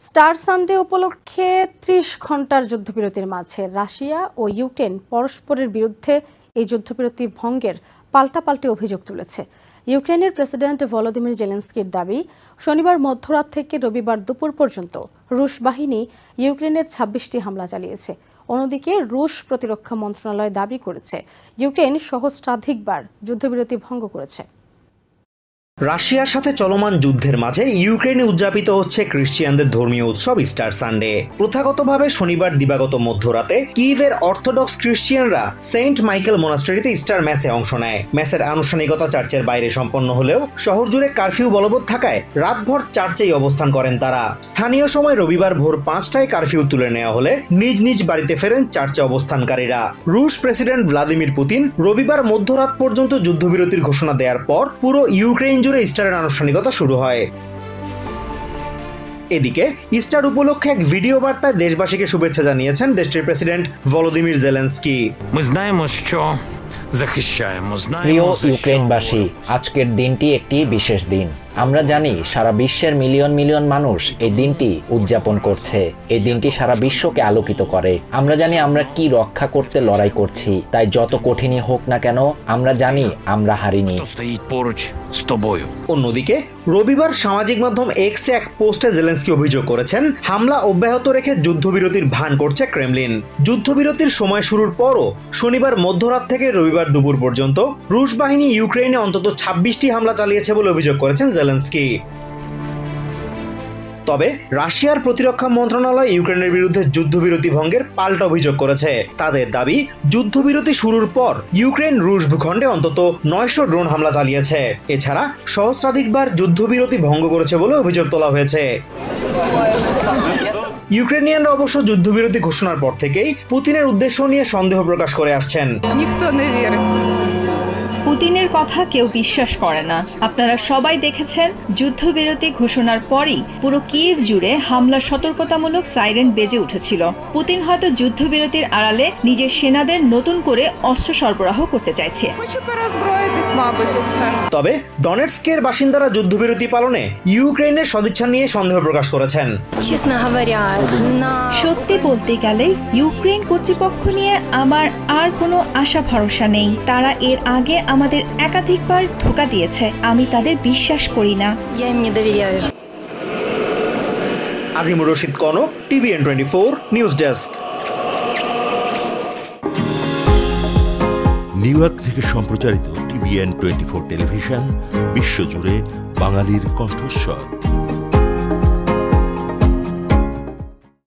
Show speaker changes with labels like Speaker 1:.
Speaker 1: Star Sunday উপলক্ষে ৩০ ঘণ্টার যুদ্ধবিরতির মাঝে রাশিয়া ও ইউক্রেন পরস্পরের বিরুদ্ধে এই যুদ্ধবিরতি ভঙ্গের পাল্টাপাল্টি অভিযোগ তুলেছে। ইউক্রেনের প্রেসিডেন্ট ভলোদিমির জেলেনস্কির দাবি, শনিবার মধ্যরাত থেকে রবিবার দুপুর পর্যন্ত রুশ বাহিনী ইউক্রেনের ২৬টি হামলা চালিয়েছে। অন্যদিকে রুশ প্রতিরক্ষা মন্ত্রণালয় দাবি করেছে, ইউক্রেন সহস্রাধিকবার যুদ্ধবিরতি ভঙ্গ করেছে।
Speaker 2: রাশিয়ার সাথে চলমান যুদ্ধের মাঝে ইউক্রেনে উদযাপিত হচ্ছে খ্রিস্টিয়ানদের ধর্মীয় উৎসব ইস্টার সানডে। প্রথাগতভাবে শনিবার দিবাগত মধ্যরাতে কিয়েভের অর্থোডক্স খ্রিস্টিয়ানরা সেন্ট মাইকেল মোনাস্ট্রিতে ইস্টার ম্যাসে অংশ নেয়। ম্যাসের আনুষ্ঠানিকতা চার্চের বাইরে সম্পন্ন হলেও শহর জুড়ে কারফিউ বলবৎ থাকায় রাতভর চার্চেই অবস্থান করেন তারা। স্থানীয় সময় রবিবার ভোর ৫টায় কারফিউ তুলে নেওয়া হলে নিজ নিজ বাড়িতে ফেরেন চার্চে অবস্থানকারীরা। রুশ প্রেসিডেন্ট ভ্লাদিমির পুতিন রবিবার মধ্যরাত পর্যন্ত যুদ্ধবিরতির ঘোষণা দেওয়ার পর পুরো ইউক্রেন জুড়ে ইস্টারের আনুষ্ঠানিকতা শুরু হয়। এদিকে ইস্টার উপলক্ষে এক ভিডিও বার্তায় দেশবাসীকে শুভেচ্ছা জানিয়েছেন দেশটির প্রেসিডেন্ট ভলোদিমির জেলেনস্কি।
Speaker 3: প্রিয় ইউক্রেনবাসী, আজকের দিনটি একটি বিশেষ দিন। আমরা জানি সারা বিশ্বের মিলিয়ন মিলিয়ন মানুষ এই দিনটি উদযাপন করছে। এই দিনটি সারা বিশ্বকে আলোকিত করে। আমরা জানি আমরা কি রক্ষা করতে লড়াই করছি, তাই যত কঠিনই হোক না কেন আমরা জানি আমরা হারিনি।
Speaker 2: অন্যদিকে রবিবার সামাজিক মাধ্যম এক্সে এক পোস্টে জেলেনস্কি অভিযোগ করেছেন, হামলা অব্যাহত রেখে যুদ্ধবিরতির ভান করছে ক্রেমলিন। যুদ্ধবিরতির সময় শুরুর পরও শনিবার মধ্যরাত থেকে রবিবার দুপুর পর্যন্ত রুশ বাহিনী ইউক্রেনে অন্তত ২৬টি হামলা চালিয়েছে বলে অভিযোগ করেছেন জেলেনস্কি। তবে রাশিয়ার প্রতিরক্ষা মন্ত্রণালয় ইউক্রেনের বিরুদ্ধে যুদ্ধবিরতি ভঙ্গের পাল্টা অভিযোগ করেছে। তাদের দাবি, যুদ্ধবিরতি শুরুর পর ইউক্রেন রুশ ভূখণ্ডে অন্তত ৯০০ ড্রোন হামলা চালিয়েছে। এছাড়া সহস্রাধিকবার যুদ্ধবিরতি ভঙ্গ করেছে বলে অভিযোগ তোলা হয়েছে। ইউক্রেনিয়ানরা অবশ্য যুদ্ধবিরতি ঘোষণার পর থেকেই পুতিনের উদ্দেশ্য নিয়ে সন্দেহ প্রকাশ করে আসছেন।
Speaker 4: পুতিনের কথা কেউ বিশ্বাস করে না। আপনারা সবাই দেখেছেন, যুদ্ধবিরতি ঘোষণার পরই পুরো কিয়েভ জুড়ে হামলার সতর্কতামূলক সাইরেন বেজে উঠেছিল। পুতিন হয়তো যুদ্ধবিরতির আড়ালে নিজের সেনাদের নতুন করে অস্ত্র সরবরাহ করতে চাইছে।
Speaker 2: তবে ডনেটস্কের বাসিন্দারা যুদ্ধবিরতি পালনে ইউক্রেনের সদিচ্ছা নিয়ে সন্দেহ প্রকাশ করেছেন।
Speaker 4: সত্যি বলতে গেলে ইউক্রেন কর্তৃপক্ষ নিয়ে আমার আর কোনো আশা ভরসা নেই। তারা এর আগে আমাদের একাধিকবার ধোঁকা দিয়েছে। আমি তাদের বিশ্বাস করি না।
Speaker 2: Azimur Rashid Kanak, TVN24 news desk.
Speaker 5: New York থেকে সম্প্রচারিত TVN24 টেলিভিশন বিশ্বজুড়ে বাঙালির কণ্ঠস্বর।